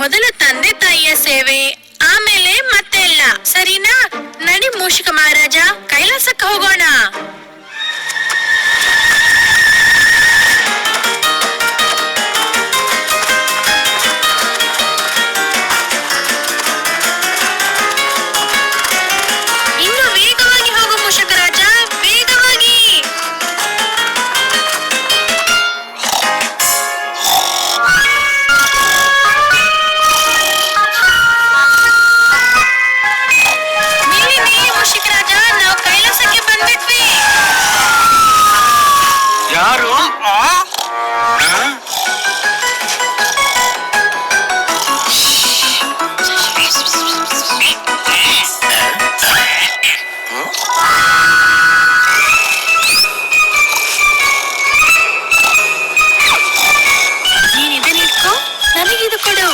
ಮೊದಲು ತಂದೆ ತಾಯಿಯ ಸೇವೆ, ಆಮೇಲೆ ಮತ್ತೆ ಎಲ್ಲ. ಸರಿನಾ? ನಡಿ ಮೂಷಿಕ ಮಹಾರಾಜ, ಕೈಲಾಸಕ್ಕೆ ಹೋಗೋಣ. ಇನ್ನು ವೇಗವಾಗಿ ಹೋಗು ಮೂಷಕ ರಾಜ, ವೇಗವಾಗಿ. ಮೂಷಿಕ ರಾಜ, ನಾವು ಕೈಲಾಸಕ್ಕೆ ಬಂದ್ಬಿಟ್ವಿ. ಯಾರು? ನೀನಿದನ್ನ ಇಟ್ಕೋ, ನನಗಿದು ಕೊಡು.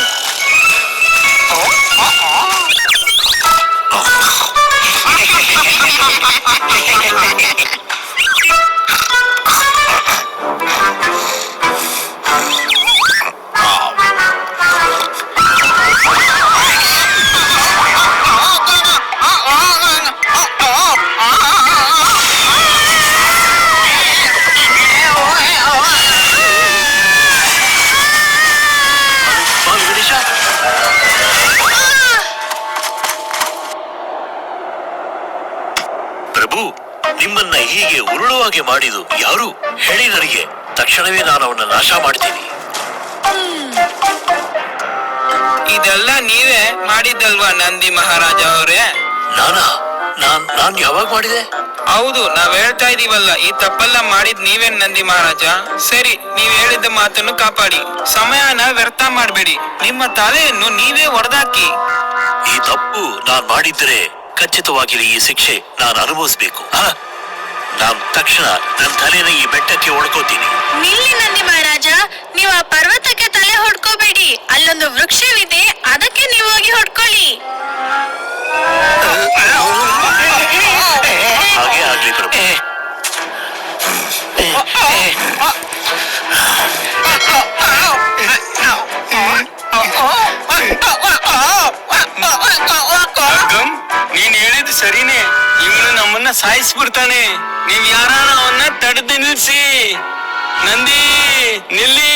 ಪ್ರಭು, ನಿಮ್ಮನ್ನ ಹೀಗೆ ಉರುಳುವಾಗೆ ಮಾಡಿದು ಯಾರು ಹೇಳಿ ನನಗೆ. ತಕ್ಷಣವೇ ನಾನು ಅವನ್ನ ನಾಶ ಮಾಡ್ತೀನಿ. ಇದೆಲ್ಲ ನೀವೇ ಮಾಡಿದ್ದಲ್ವಾ ನಂದಿ ಮಹಾರಾಜ ಅವರೇ? ನಾನ್ ಯಾವಾಗ ಮಾಡಿದೆ? ಹೌದು, ನಾವ್ ಹೇಳ್ತಾ ಇದೀವಲ್ಲ, ಈ ತಪ್ಪೆಲ್ಲ ಮಾಡಿದ್ ನೀವೇನ್ ನಂದಿ ಮಹಾರಾಜ? ಸರಿ, ನೀವ್ ಹೇಳಿದ ಮಾತನ್ನು ಕಾಪಾಡಿ, ಸಮಯನ ವ್ಯರ್ಥ ಮಾಡ್ಬೇಡಿ. ನಿಮ್ಮ ತಲೆಯನ್ನು ನೀವೇ ಒಡೆದಾಕಿ. ಈ ತಪ್ಪು ನಾನ್ ಮಾಡಿದ್ರೆ ಖಚಿತವಾಗಿ ಈ ಶಿಕ್ಷೆ ನಾನು ಅನುಭವಿಸ್ಬೇಕು. ನಾನ್ ತಕ್ಷಣ ನನ್ನ ತಲೆನ ಈ ಬೆಟ್ಟಕ್ಕೆ ಹೊಡ್ಕೋತೀನಿ. ನಿಲ್ಲಿ ನಂದಿ ಮಹಾರಾಜ, ನೀವು ಆ ಪರ್ವತಕ್ಕೆ ತಲೆ ಹೊಡ್ಕೋಬೇಡಿ. ಅಲ್ಲೊಂದು ವೃಕ್ಷವಿದೆ, ಅದಕ್ಕೆ ನೀವು ಹೋಗಿ ಹೊಡ್ಕೊಳ್ಳಿ. ಹಾಗೆ ಆಗ್ಲಿ ಪ್ರಭು. ನೀನ್ ಹೇಳಿದ್ ಸರಿನೇ, ಇವನು ನಮ್ಮನ್ನ ಸಾಯಿಸ್ಬಿಡ್ತಾನೆ. ನೀವ್ ಯಾರಾನ ಅವನ್ನ ತಡೆದು ನಿಲ್ಸಿ. ನಂದಿ ನಿಲ್ಲಿ.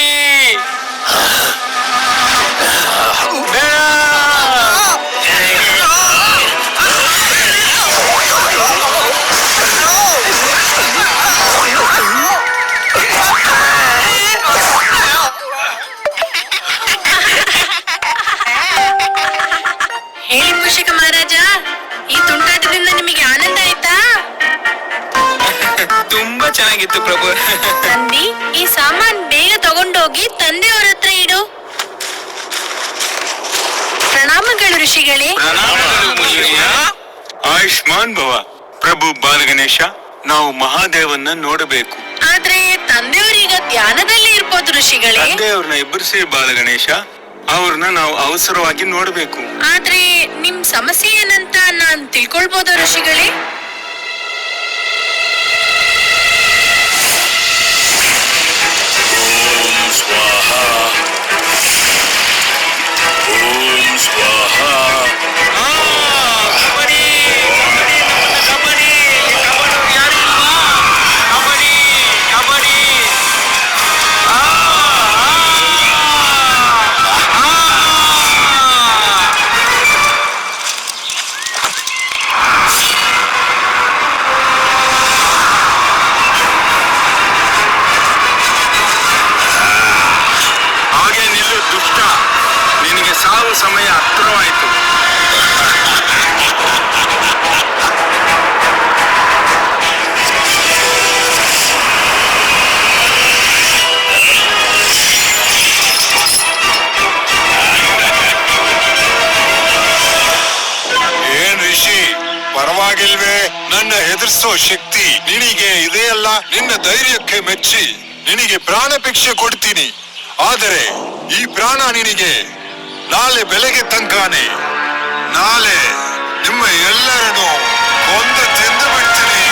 ಹೇಳಿ ಮೂಷಿಕ ಮಹಾರಾಜ, ಈ ತುಂಟಾಟದಿಂದ ನಿಮಗೆ ಆನಂದ ಆಯ್ತಾ? ತುಂಬಾ ಚೆನ್ನಾಗಿತ್ತು ಪ್ರಭು. ನಂದಿ, ಈ ಸಾಮಾನ್ ಬೇಗ ತಗೊಂಡೋಗಿ ತಂದೆಯವರ ಹತ್ರ ಇಡು. ಪ್ರಣಾಮಗಳು ಋಷಿಗಳೇ. ಆಯುಷ್ಮಾನ್ ಭವ. ಪ್ರಭು ಬಾಲಗಣೇಶ, ನಾವು ಮಹಾದೇವನ್ನ ನೋಡಬೇಕು. ಆದ್ರೆ ತಂದೆಯವರೀಗ ಧ್ಯಾನದಲ್ಲಿ ಇರ್ಬೋದು ಋಷಿಗಳೇ. ತಂದೆಯವ್ರನ್ನ ಎಬ್ಬರಿಸಿ ಬಾಲಗಣೇಶ, ಅವ್ರನ್ನ ನಾವು ಅವಸರವಾಗಿ ನೋಡಬೇಕು. ಆದ್ರೆ ನಿಮ್ ಸಮಸ್ಯೆ ಏನಂತ ನಾನ್ ತಿಳ್ಕೊಳ್ಬೋದ ಋಷಿಗಳೇ? ಓಂ ಸ್ವಾಹ, ಓಂ ಸ್ವಾಹ. ಸಾವು ಸಮಯ ಹತ್ತಿರವಾಯಿತು. ಏನ್ ಋಷಿ, ಪರವಾಗಿಲ್ವೇ? ನನ್ನ ಎದುರಿಸೋ ಶಕ್ತಿ ನಿನಗೆ ಇದೆಯಲ್ಲ. ನಿನ್ನ ಧೈರ್ಯಕ್ಕೆ ಮೆಚ್ಚಿ ನಿನಗೆ ಪ್ರಾಣ ಭಿಕ್ಷೆ ಕೊಡ್ತೀನಿ. ಆದರೆ ಈ ಪ್ರಾಣ ನಿನಗೆ ನಾಳೆ ಬೆಳಗ್ಗೆ ತನಕನೇ. ನಾಳೆ ನಿಮ್ಮ ಎಲ್ಲರನ್ನು ಕೊಂದು ತಿಂದು ಬಿಡ್ತೀನಿ.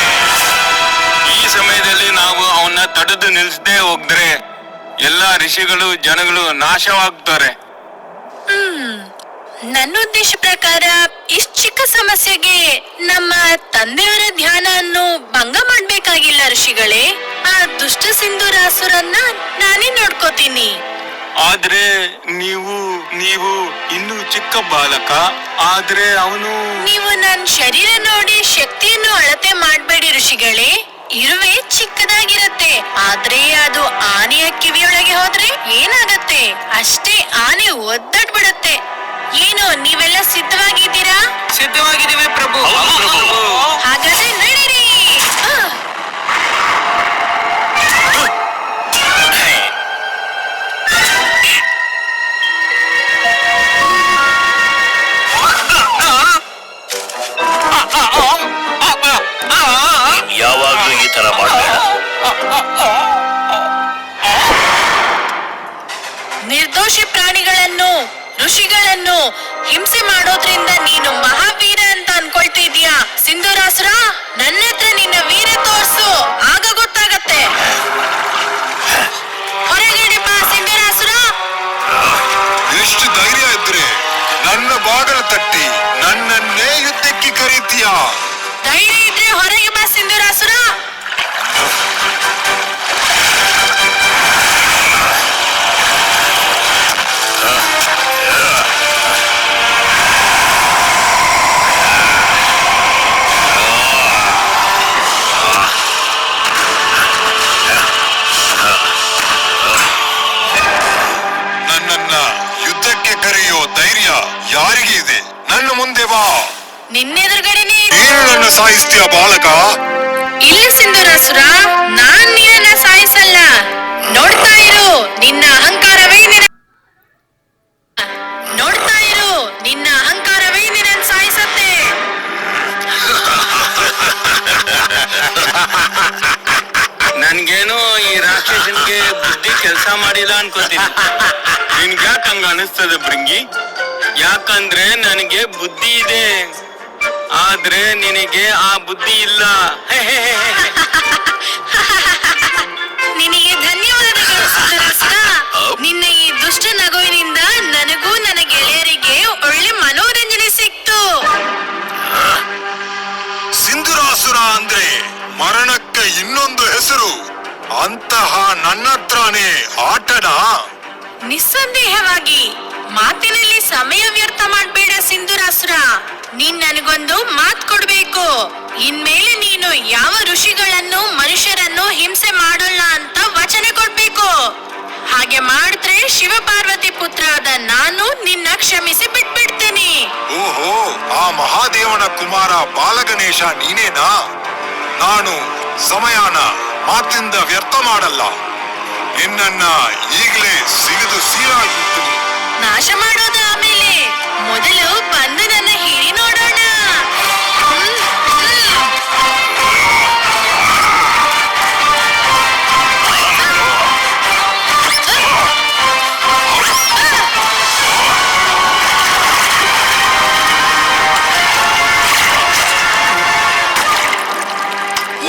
ಈ ಸಮಯದಲ್ಲಿ ನಾವು ಅವನ್ನ ತಡೆದು ನಿಲ್ಲಿಸದೆ ಹೋದ್ರೆ ಎಲ್ಲಾ ಋಷಿಗಳು ಜನಗಳು ನಾಶವಾಗ್ತಾರೆ. ನನ್ನ ಉದ್ದೇಶ ಪ್ರಕಾರ ಇಷ್ಟ್ ಚಿಕ್ಕ ಸಮಸ್ಯೆಗೆ ನಮ್ಮ ತಂದೆಯವರ ಧ್ಯಾನವನ್ನು ಭಂಗ ಮಾಡ್ಬೇಕಾಗಿಲ್ಲ ಋಷಿಗಳೇ. ಆ ದುಷ್ಟ ಸಿಂಧೂರಾಸುರನ್ನ ನಾನೇ ನೋಡ್ಕೋತೀನಿ. ಆದ್ರೆ ನೀವು ಇನ್ನೂ ಚಿಕ್ಕ ಬಾಲಕ. ಆದ್ರೆ ಅವನು ನೀವು ನನ್ನ ಶರೀರ ನೋಡಿ ಶಕ್ತಿಯನ್ನು ಅಳತೆ ಮಾಡ್ಬೇಡಿ ಋಷಿಗಳೇ. ಇರುವೆ ಚಿಕ್ಕದಾಗಿರತ್ತೆ, ಆದ್ರೆ ಅದು ಆನೆಯ ಕಿವಿಯೊಳಗೆ ಹೋದ್ರೆ ಏನಾಗತ್ತೆ? ಅಷ್ಟೇ, ಆನೆ ಒದ್ದಾಡ್ಬಿಡತ್ತೆ. ಏನು ನೀವೆಲ್ಲ ಸಿದ್ಧವಾಗಿದ್ದೀರಾ? ಸಿದ್ಧವಾಗಿದ್ದೀವಿ ಪ್ರಭು. ಹೌದು ಪ್ರಭು. ಹಾಗಾದ್ರೆ ನಡೀರಿ. ಯಾವಾಗ್ಲೂ ಈ ತರ ಮಾಡಬೇಡ. ನಿರ್ದೋಷಿ ಪ್ರಾಣಿಗಳನ್ನು, ಋಷಿಗಳನ್ನು ಹಿಂಸೆ ಮಾಡೋದ್ರಿಂದ ನೀನು ಮಹಾವೀರ ಅಂತ ಅನ್ಕೊಳ್ತಿದ್ಯಾ? ಸಿಂಧೂರಾಸುರ, ನನ್ನ ಹತ್ರ ನಿನ್ನ ವೀರ ತೋರ್ಸು, ಆಗ ಗೊತ್ತಾಗತ್ತೆ. ಹೊರಗಡೆ ಬಾ ಸಿಂಧೂರಾಸುರ. ಎಷ್ಟು ಧೈರ್ಯ ಇದ್ರೆ ನನ್ನ ಬಾಗಲ ತಟ್ಟಿ ನನ್ನನ್ನೇ ಯುದ್ಧಕ್ಕೆ ಕರೀತೀಯ? ಧೈರ್ಯ ಇದ್ರೆ ಹೊರಗೆ ಬಾ ಸಿಂಧೂರಾಸುರ. ನನ್ನನ್ನ ಯುದ್ಧಕ್ಕೆ ಕರೆಯೋ ಧೈರ್ಯ ಯಾರಿಗೆ ಇದೆ? ನನ್ನ ಮುಂದೆ ಬಾ. ನಿನ್ನೆದುರುಗಡೆನೇ ನೀನು ನನ್ನ ಸಾಯಿಸ್ತೀಯ ಬಾಲಕ? ಇಲ್ಲ ಸಿಂಧೂರಾಸುರ, ನಾನ್ ನಿನ್ನ ಸಾಯಿಸಲ್ಲ. ನೋಡ್ತಾ ಇರು, ನಿನ್ನ ಅಹಂಕಾರವೇ ನೋಡ್ತಾ ಇರು, ನಿನ್ನ ಅಹಂಕಾರವೇ ನಿನ್ನ ಸಾಯಿಸತ್ತೆ. ನನ್ಗೇನೋ ಈ ರಾಕ್ಷಸನ್ಗೆ ಬುದ್ಧಿ ಕೆಲಸ ಮಾಡಿಲ್ಲ ಅನ್ಕೋತೀನಿ. ನಿನ್ಗೆ ಯಾಕೆ ಹಂಗ ಅನಿಸ್ತದೆ ಭೃಂಗಿ? ಯಾಕಂದ್ರೆ ನನಗೆ ಬುದ್ಧಿ ಇದೆ, ಆದ್ರೆ ನಿನಗೆ ಆ ಬುದ್ಧಿ ಇಲ್ಲ. ನಿನಗೆ ಧನ್ಯವಾದಗಳು ಸಿಂಧೂರಾಸುರ. ನಿನ್ನ ಈ ದುಷ್ಟ ನಗುವಿನಿಂದ ನನಗೂ ನನ್ನ ಗೆಳೆಯರಿಗೆ ಒಳ್ಳೆ ಮನೋರಂಜನೆ ಸಿಕ್ತು. ಸಿಂಧುರಾಸುರ ಅಂದ್ರೆ ಮರಣಕ್ಕೆ ಇನ್ನೊಂದು ಹೆಸರು. ಅಂತಹ ನನ್ನ ಹತ್ರನೇ ಆಟನ? ನಿಸ್ಸಂದೇಹವಾಗಿ. ಮಾತಿನಲ್ಲಿ ಸಮಯ ವ್ಯರ್ಥ ಮಾಡ್ಬೇಡ ಸಿಂಧೂರಾಸುರ. ನೀನ್ ನನಗೊಂದು ಮಾತ್ ಕೊಡ್ಬೇಕು. ಇನ್ಮೇಲೆ ನೀನು ಯಾವ ಋಷಿಗಳನ್ನು ಮನುಷ್ಯರನ್ನು ಹಿಂಸೆ ಮಾಡೋಲ್ಲ ಅಂತ ವಚನ ಕೊಡ್ಬೇಕು. ಹಾಗೆ ಮಾಡಿದ್ರೆ ಶಿವ ಪಾರ್ವತಿ ಪುತ್ರ ಆದ ನಾನು ನಿನ್ನ ಕ್ಷಮಿಸಿ ಬಿಟ್ಬಿಡ್ತೀನಿ. ಓಹೋ, ಆ ಮಹಾದೇವನ ಕುಮಾರ ಬಾಲಗಣೇಶ ನೀನೇನಾ? ನಾನು ಸಮಯನ ಮಾತಿಂದ ವ್ಯರ್ಥ ಮಾಡಲ್ಲ. ನಿನ್ನನ್ನ ಈಗಲೇ ಸಿಗಿದು ಸೀಳಾಗಿರ್ತೀನಿ. ನಾಶ ಮಾಡೋದು ಆಮೇಲೆ, ಮೊದಲು ಬಂದು ನನ್ನ ಹಿಡಿ ನೋಡೋಣ.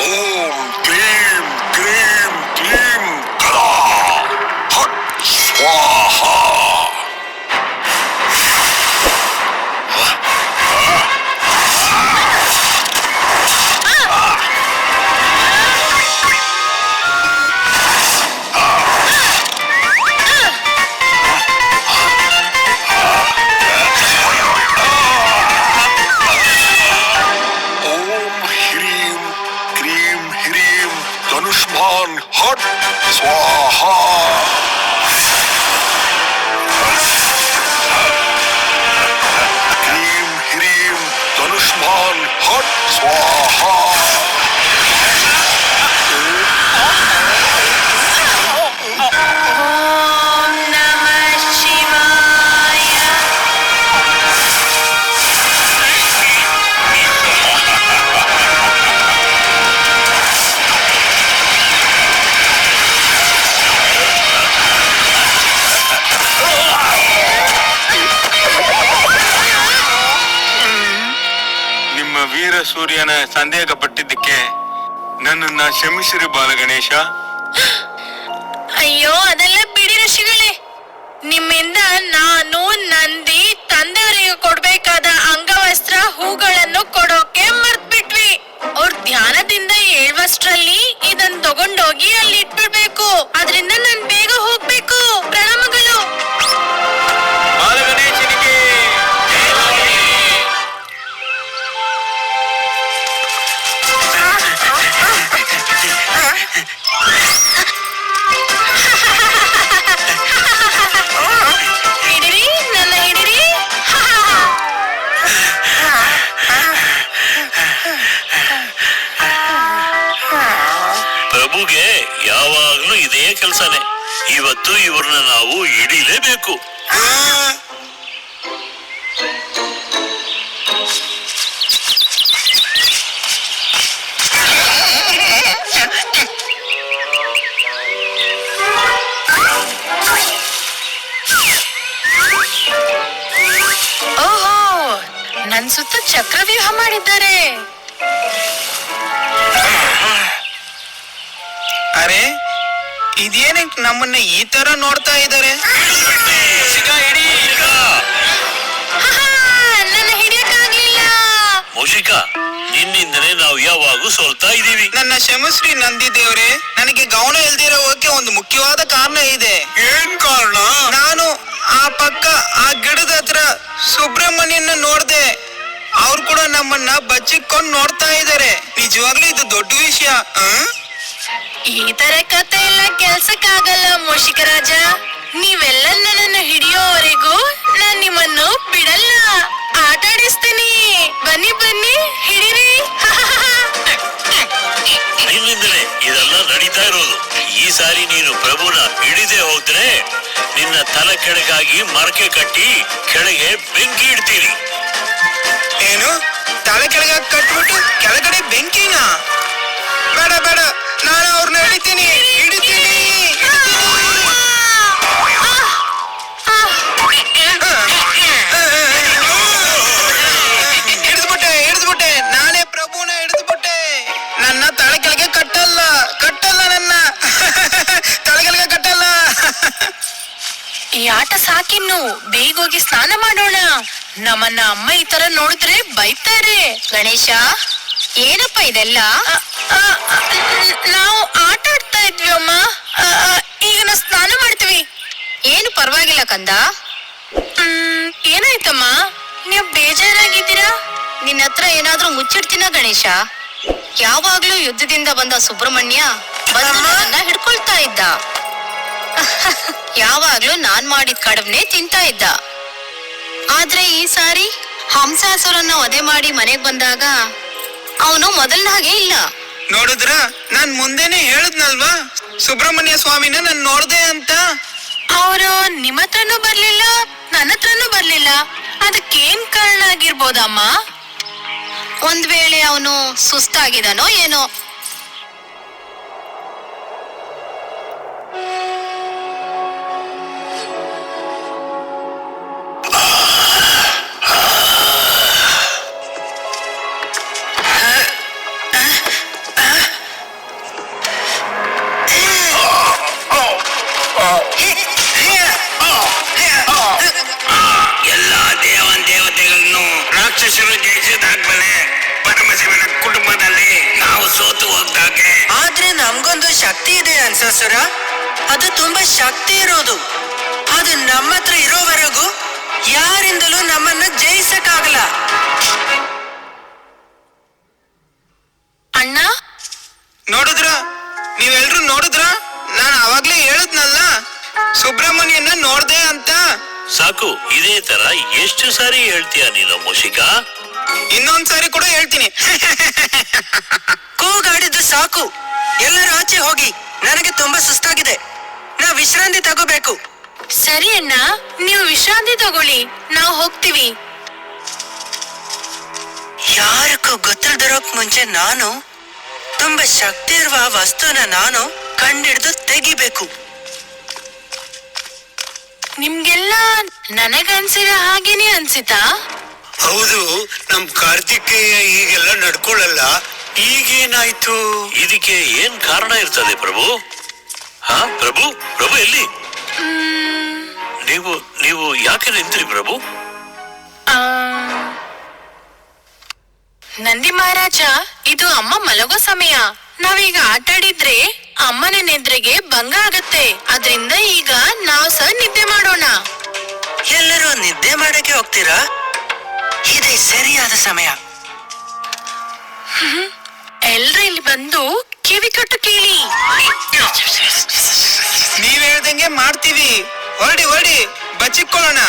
ಓಂ ಕ್ರೀಂ ಕ್ರೀಂ ಕ್ಲೀಂ ಕಲಾ ಹಟ್ ಸ್ವಾಹಾ. ಓಂ ಹ್ರೀಂ ಕ್ರೀಂ ಹ್ರೀಂ ಧನುಷ್ಮಾನ್ ಹಟ್ ಸ್ವಾಹಾ. ಕ್ರೀಂ ಹ್ರೀಂ ಧನುಷ್ಮಾನ್ ಹಟ್ ಸ್ವಾಹಾ. ಓಂ ನಮಃ ಶಿವಾಯ. ನಿಮ್ಮ ವೀರ ಸೂರ್ಯನ ಸಂದೇಹ ಪಟ್ಟಿದ್ದಕ್ಕೆ ನನ್ನನ್ನ ಕ್ಷಮಿಸಿರಿ ಬಾಲಗಣೇಶ. ಅಯ್ಯೋ, ಅದೆಲ್ಲ ಬಿಡಿ ಋಷಿಗಳೇ. ನಿಮ್ಮಿಂದ ನಾನು ನಂದಿ ತಂದೆಯವರಿಗೆ ಇವತ್ತು ಇವ್ರನ್ನ ನಾವು ಹಿಡಿಲೇಬೇಕು. ಓಹೋ, ನನ್ ಸುತ್ತ ಚಕ್ರವ್ಯೂಹ ಮಾಡಿದ್ದಾರೆ. ಅರೆ ಇದೇನಕ್ಕೆ ನಮ್ಮನ್ನ ಈ ತರ ನೋಡ್ತಾ ಇದ್ದಾರೆ? ನನ್ನ ಹಿಡಿಯಕ್ಕಾಗ್ಲಿಲ್ಲ. ಮೂಷಿಕ, ನಿನ್ನಿಂದನೇ ನಾವು ಯಾವಾಗೂ ಸೋಲ್ತಾ ಇದೀವಿ. ನನ್ನ ಕ್ಷಮಿಸ್ರಿ ನಂದಿ ದೇವ್ರೆ, ನನಗೆ ಗೌನ ಇಲ್ದಿರೋ ಹೋಗಕ್ಕೆ ಒಂದು ಮುಖ್ಯವಾದ ಕಾರಣ ಇದೆ. ಏನ್ ಕಾರಣ? ನಾನು ಆ ಪಕ್ಕ ಆ ಗಿಡದ ಹತ್ರ ಸುಬ್ರಹ್ಮಣ್ಯನ ನೋಡ್ದೆ. ಅವ್ರು ಕೂಡ ನಮ್ಮನ್ನ ಬಚ್ಚಿಕೊಂಡು ನೋಡ್ತಾ ಇದ್ದಾರೆ. ನಿಜವಾಗ್ಲೂ ಇದು ದೊಡ್ಡ ವಿಷಯ. ಈ ತರ ಕತೆ ಎಲ್ಲ ಕೆಲ್ಸಕ್ಕಾಗಲ್ಲ ಮೂಷಿಕರಾಜ. ನೀವೆಲ್ಲ ನನ್ನನ್ನು ಹಿಡಿಯೋವರೆಗೂ ನಾನ್ ನಿಮ್ಮನ್ನು ಬಿಡಲ್ಲ. ಆಟ ಆಡಿಸ್ತೀನಿ. ಬನ್ನಿ ಬನ್ನಿ, ಹಿಡೀರಿ. ನಿನ್ನಿಂದಲೇ ಇದೆಲ್ಲ ನಡೀತಾ ಇರೋದು. ಈ ಸಾರಿ ನೀನು ಪ್ರಭುನ ಹಿಡಿದೇ ಹೋದ್ರೆ ನಿನ್ನ ತಲೆ ಕೆಳಗಾಗಿ ಮರಕೆ ಕಟ್ಟಿ ಕೆಳಗೆ ಬೆಂಕಿ ಇಡ್ತೀರಿ. ಏನು? ತಲೆ ಕೆಳಗೆ ಕಟ್ಬಿಟ್ಟು ಕೆಳಗಡೆ ಬೆಂಕಿನ? ಬೇಡ ಬೇಡ, ನಾನು ಅವ್ರನ್ನ ಹಿಡಿತೀನಿ. ಹಿಡಿದ್ಬಿಟ್ಟೆ, ನಾನೇ ಪ್ರಭುನ ಹಿಡಿದ್ಬಿಟ್ಟೆ. ನನ್ನ ತಲೆ ಕೆಳಗೆ ಕಟ್ಟಲ್ಲ ನನ್ನ ತಲೆ ಕೆಳಗೆ ಕಟ್ಟಲ್ಲ. ಈ ಆಟ ಸಾಕಿನ್ನು, ಬೇಗ ಹೋಗಿ ಸ್ನಾನ ಮಾಡೋಣ. ನಮ್ಮನ್ನ ಅಮ್ಮ ಈ ತರ ನೋಡಿದ್ರೆ ಬೈತಾರೆ. ಗಣೇಶ, ಏನಪ್ಪ ಇದೆಲ್ಲ? ನಾವು ಆಟ ಆಡ್ತಾ ಇದ್ವಿ ಅಮ್ಮ. ಈಗ ನಾವು ಸ್ನಾನ ಮಾಡ್ತೀವಿ. ಏನು ಪರವಾಗಿಲ್ಲ ಕಂದ. ಏನಾಯ್ತಮ್ಮ, ನೀವು ಬೇಜಾರಾಗಿದ್ದೀರಾ? ನಿನ್ನ ಹತ್ರ ಏನಾದ್ರೂ ಮುಚ್ಚಿಡ್ತೀನ ಗಣೇಶ? ಯಾವಾಗ್ಲೂ ಯುದ್ಧದಿಂದ ಬಂದ ಸುಬ್ರಹ್ಮಣ್ಯ ಬಂದನ್ನ ಹಿಡ್ಕೊಳ್ತಾ ಇದ್ದ. ಯಾವಾಗ್ಲೂ ನಾನ್ ಮಾಡಿದ ಕಡಬ್ನೆ ತಿಂತಾ ಇದ್ದ. ಆದ್ರೆ ಈ ಸಾರಿ ಹಂಸಾಸುರನ್ನ ವಧೆ ಮಾಡಿ ಮನೆಗ್ ಬಂದಾಗ ಅವನು ಮೊದಲನ ಹಾಗೆ ಇಲ್ಲ. ನೋಡಿದ್ರ, ನಾನ್ ಮುಂದೆನೆ ಹೇಳಿದ್ನಲ್ವಾ ಸುಬ್ರಹ್ಮಣ್ಯ ಸ್ವಾಮಿನ ನಾನ್ ನೋಡ್ದೆ ಅಂತ. ಅವರು ನಿಮ್ಮ ಹತ್ರನೂ ಬರ್ಲಿಲ್ಲ, ನನ್ನ ಹತ್ರನೂ ಬರ್ಲಿಲ್ಲ. ಅದಕ್ಕೇನ್ ಕಾರಣ ಆಗಿರ್ಬೋದಮ್ಮ? ಒಂದ್ ವೇಳೆ ಅವನು ಸುಸ್ತಾಗಿದಾನೋ ಏನೋ. ಎಲ್ಲಾ ದೇವತೆಗಳನ್ನು ರಾಕ್ಷಸರು ಜಯಿಸಿದಾದ್ಮೇಲೆ ಪರಮಶಿವನ ಕುಟುಂಬದಲ್ಲಿ ನಾವು ಸೋತು ಹೋಗ್ದಾಗೆ. ಆದ್ರೆ ನಮ್ಗೊಂದು ಶಕ್ತಿ ಇದೆ ಅನ್ಸಸುರ. ಅದು ತುಂಬಾ ಶಕ್ತಿ ಇರೋದು. ಅದು ನಮ್ಮ ಹತ್ರ ಇರೋವರೆಗೂ ಯಾರಿಂದಲೂ ನಮ್ಮನ್ನ ಜಯಿಸಕ್ಕಾಗಲ್ಲ. ಅಣ್ಣ, ನೋಡಿದ್ರ, ನೀವೆಲ್ರು ನೋಡಿದ್ರ? ನಾನು ಅವಾಗ್ಲೇ ಹೇಳಿದ್ನಲ್ಲ ಸುಬ್ರಹ್ಮಣ್ಯನ ನೋಡ್ದೆ ಅಂತ. ಸಾಕು, ಇದೇ ತರ ಎಷ್ಟು ಸಾರಿ ಹೇಳ್ತೀಯ ನೀನು ಮೂಷಿಕ? ಇನ್ನೊಂದ್ಸಾರಿ ಕೂಡ ಹೇಳ್ತೀನಿ. ಕೂಗಾಡಿದ್ದು ಸಾಕು. ಎಲ್ಲರೂ ಆಚೆ ಹೋಗಿ. ನನಗೆ ತುಂಬಾ ಸುಸ್ತಾಗಿದೆ. ನಾ ವಿಶ್ರಾಂತಿ ತಗೋಬೇಕು. ಸರಿ ಅಣ್ಣ, ನೀವು ವಿಶ್ರಾಂತಿ ತಗೊಳ್ಳಿ, ನಾವು ಹೋಗ್ತೀವಿ. ಯಾರಕ್ಕೂ ಗೊತ್ತಿಲ್ದಿರೋಕ್ ಮುಂಚೆ ನಾನು ತುಂಬಾ ಶಕ್ತಿ ಇರುವ ವಸ್ತುನ ನಾನು ಕಂಡಿಡ್ದು ತೆಗಿಬೇಕು. ನಿಮ್ಗೆಲ್ಲ ನನಗನ್ಸಿರೋ ಹಾಗೇನೆ ಅನ್ಸಿತಾ? ಹೌದು, ನಮ್ ಕಾರ್ತಿಕೇಯ ಹೀಗೆಲ್ಲ ನಡ್ಕೊಳ್ಳಲ್ಲ. ಈಗೇನಾಯ್ತು? ಇದಕ್ಕೆ ಏನ್ ಕಾರಣ ಇರ್ತದೆ ಪ್ರಭು? ಹಾ ಪ್ರಭು, ಪ್ರಭು ಎಲ್ಲಿ? ನೀವು ಯಾಕೆ ನಿಂತ್ರಿ ಪ್ರಭು? ನಂದಿ ಮಹಾರಾಜ, ಇದು ಅಮ್ಮ ಮಲಗೋ ಸಮಯ. ನಾವೀಗ ಆಟ ಆಡಿದ್ರೆ ಅಮ್ಮನ ನಿದ್ರೆಗೆ ಭಂಗ ಆಗತ್ತೆ. ಅದ್ರಿಂದ ಈಗ ನಾವು ಸಹ ನಿದ್ದೆ ಮಾಡೋಣ. ಎಲ್ಲರೂ ನಿದ್ದೆ ಮಾಡಕ್ಕೆ ಹೋಗ್ತೀರಾ? ಇದೇ ಸರಿಯಾದ ಸಮಯ. ಎಲ್ರು ಇಲ್ಲಿ ಬಂದು ಕಿವಿ ಕೊಟ್ಟು ಕೇಳಿ. ನೀವ್ ಹೇಳ್ದಂಗೆ ಮಾಡ್ತೀವಿ. ಹೊರಡಿ, ಬಚ್ಚಿಕೊಳ್ಳೋಣ.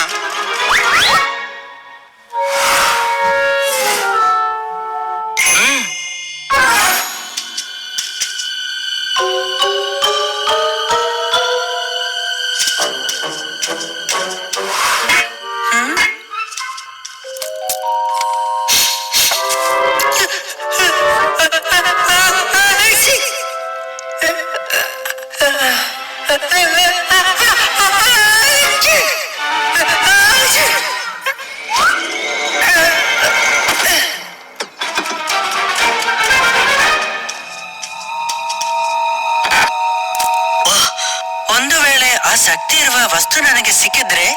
ವಸ್ತು ನನಗೆ ಸಿಕ್ಕಿದ್ರೆ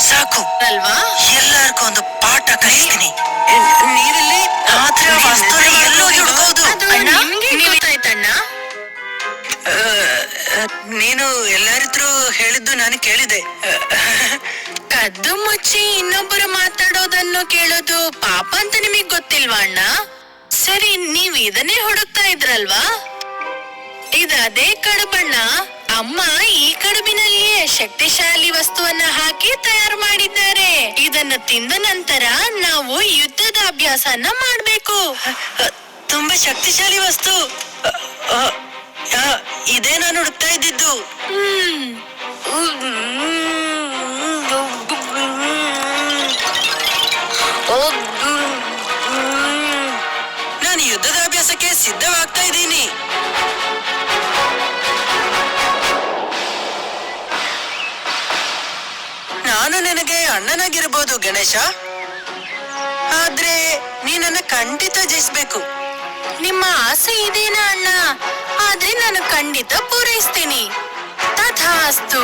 ಸಾಕು, ಅಲ್ವಾ? ಎಲ್ಲರಿಗೂ ಒಂದು ಪಾಠ ಕಲಿಸ್ತೀನಿ. ನೀವಿಲ್ಲಿ ಮಾತ್ರ ವಸ್ತುನ ಎಲ್ಲೋಗಿ ಹುಡುಕೋದು? ಅದು ನಿಮ್ಗೆ ಗೊತ್ತಾಯ್ತಣ್ಣ? ನೀನು ಎಲ್ಲರಿದ್ರು ಹೇಳಿದ್ದು ನಾನು ಕೇಳಿದೆ. ಕದ್ದು ಮುಚ್ಚಿ ಇನ್ನೊಬ್ಬರು ಮಾತಾಡೋದನ್ನು ಕೇಳೋದು ಪಾಪ ಅಂತ ನಿಮಗ್ ಗೊತ್ತಿಲ್ವಾ ಅಣ್ಣ? ಸರಿ, ನೀವ್ ಇದನ್ನೇ ಹುಡುಕ್ತಾ ಇದ್ರಲ್ವಾ? ಇದೇ ಕಡುಬಣ್ಣ. ಅಮ್ಮ ಈ ಕಡುಬಿನಲ್ಲಿಯೇ ಶಕ್ತಿಶಾಲಿ ವಸ್ತುವನ್ನ ಹಾಕಿ ತಯಾರು ಮಾಡಿದ್ದಾರೆ. ಇದನ್ನು ತಿಂದ ನಂತರ ನಾವು ಯುದ್ಧದ ಅಭ್ಯಾಸನ ಮಾಡ್ಬೇಕು. ತುಂಬಾ ಶಕ್ತಿಶಾಲಿ ವಸ್ತು. ಇದೇ ನಾನು ಹುಡುಕ್ತಾ ಇದ್ದಿದ್ದು. ನಾನು ಯುದ್ಧದ ಅಭ್ಯಾಸಕ್ಕೆ ಸಿದ್ಧವಾಗ್ತಾ ಇದ್ದೀನಿ. ನಾನು ನಿನಗೆ ಅಣ್ಣನಾಗಿರ್ಬೋದು ಗಣೇಶ, ಆದ್ರೆ ನೀನನ್ನ ಖಂಡಿತ ಜಯಿಸ್ಬೇಕು. ನಿಮ್ಮ ಆಸೆ ಇದೇನಾ ಅಣ್ಣ? ಆದ್ರೆ ನಾನು ಖಂಡಿತ ಪೂರೈಸ್ತೀನಿ. ತಥಾಸ್ತು.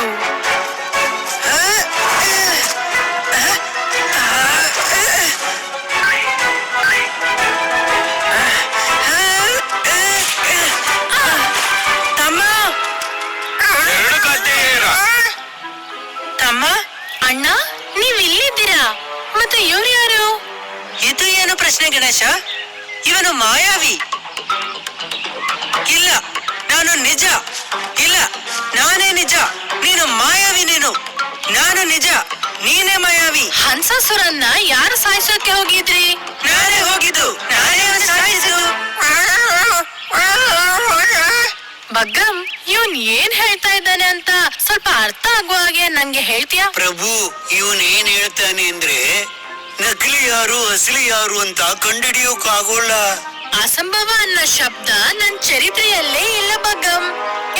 ತಮ್ಮ, ಎರಡು ಕಟ್ಟೆಯೇರ. ತಮ್ಮ, ಅಣ್ಣ, ನೀವ್ ಇಲ್ಲಿದ್ದೀರಾ? ಮತ್ತೆ ಇವ್ರು ಯಾರು? ಇದು ಏನು ಪ್ರಶ್ನೆ ಗಣೇಶ? ಇವನು ಮಾಯಾವಿ. ಇಲ್ಲ, ನಾನು ನಿಜ. ಇಲ್ಲ, ನಾನೇ ನಿಜ. ನೀನು ಮಾಯಾವಿ. ನಾನು ನಿಜ, ನೀನೇ ಮಾಯಾವಿ. ಹಂಸಾಸುರನ್ನ ಯಾರು ಸಾಯಿಸೋಕೆ ಹೋಗಿದ್ರಿ? ನಾನೇ ಹೋಗಿದ್ದು, ನಾನೇ ಸಾಯಿಸಿದ್ದು. ಬಗ್ಗಂ, ಇವನ್ ಏನ್ ಹೇಳ್ತಾ ಇದ್ದಾನೆ ಅಂತ ಸ್ವಲ್ಪ ಅರ್ಥ ಆಗುವ ಹಾಗೆ ನಂಗೆ ಹೇಳ್ತೀಯಾ? ಪ್ರಭು, ಇವನ್ ಏನ್ ಹೇಳ್ತಾನೆ ಅಂದ್ರೆ ನಕಲಿ ಯಾರು ಅಸಲಿ ಯಾರು ಅಂತ ಕಂಡಿಡಿಯೋಕ್ ಆಗೋಲ್ಲ. ಅಸಂಭವ ಅನ್ನೋ ಶಬ್ದ ನನ್ ಚರಿತ್ರೆಯಲ್ಲೇ ಇಲ್ಲ ಬಗ್ಗಂ.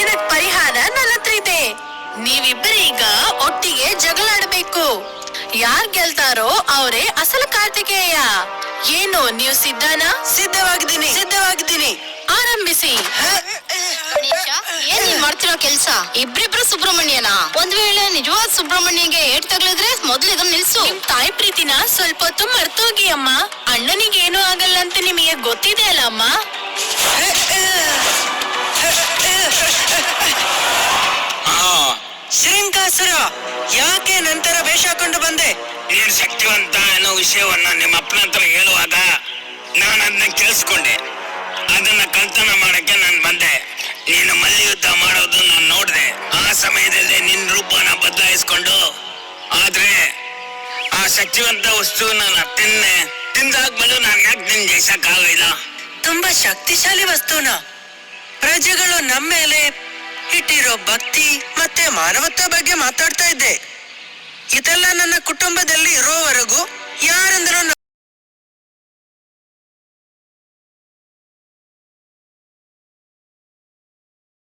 ಇದಕ್ ಪರಿಹಾರ ನನ್ನ ಹತ್ರ ಇದೆ. ನೀವಿಬ್ಬರೀಗ ಒಟ್ಟಿಗೆ ಜಗಳಾಡಬೇಕು. ಯಾರ್ ಗೆಲ್ತಾರೋ ಅವರೇ ಅಸಲು ಕಾರ್ತಿಕೇಯ. ಏನು ನೀವು ಸಿದ್ಧನಾ? ಸಿದ್ಧವಾಗಿದ್ದೀನಿ. ಆರಂಭಿಸಿ. ಏನ್ ನೀನ್ ಮಾಡ್ತಿರೋ ಕೆಲ್ಸ? ಇಬ್ರಿಬ್ರು ಸುಬ್ರಹ್ಮಣ್ಯನ? ಒಂದ್ ವೇಳೆ ನಿಜವಾದ ಸುಬ್ರಹ್ಮಣ್ಯಗೆ ಏಟ್ ತಗಲಿದ್ರೆ ಮೊದ್ಲು ಇದನ್ನ ನಿಲ್ಸು. ನಿಮ್ ತಾಯಿ ಪ್ರೀತಿನ ಸ್ವಲ್ಪ ಹೊತ್ತು ಮರ್ತೋಗಿ ಅಮ್ಮ. ಅಣ್ಣನಿಗೆ ಏನೂ ಆಗಲ್ಲ ಅಂತ ನಿಮಗೆ ಗೊತ್ತಿದೆ ಅಲ್ಲ ಅಮ್ಮ? ಶ್ರೀಂಕಾಸುರ, ಯಾಕೆ ನಂತರ ವೇಷ ಹಾಕೊಂಡು ಬಂದೆ? ನೀನ್ ಶಕ್ತಿವಂತ ಅನ್ನೋ ವಿಷಯವನ್ನ ನಿಮ್ಮ ಅಪ್ಪನ ಹತ್ರ ಹೇಳುವಾಗ ನಾನು ಅದನ್ನ ಕೇಳಿಸ್ಕೊಂಡೆ. ಅದನ್ನ ಕಳ್ತನ ಮಾಡಕ್ಕೆ ನಾನು ಬಂದೆ. ನೀನು ಮಲ್ಲಿ ಯುದ್ಧ ಮಾಡೋದು ನಾನು ನೋಡ್ದೆ. ಆ ಸಮಯದಲ್ಲಿ ನಿನ್ ರೂಪನ ಬದಲಾಯಿಸ್ಕೊಂಡು, ಆದ್ರೆ ಆ ಶಕ್ತಿವಂತ ವಸ್ತು ನಾನು ತಿಂದಾದ್ಮೇಲೆ ನಾನು ಯಾಕೆ ನಿನ್ ಜಯಿಸಕ್ಕಾಗಲಿಲ್ಲ? ತುಂಬಾ ಶಕ್ತಿಶಾಲಿ ವಸ್ತುನ ಪ್ರಜೆಗಳು ನಮ್ಮ ಮೇಲೆ ಇಟ್ಟಿರೋ ಭಕ್ತಿ ಮತ್ತೆ ಮಾನವತ್ವ ಬಗ್ಗೆ ಮಾತಾಡ್ತಾ ಇದ್ದೆ. ಇದೆಲ್ಲ ನನ್ನ ಕುಟುಂಬದಲ್ಲಿ ಇರೋವರೆಗೂ ಯಾರೆಂದರೂ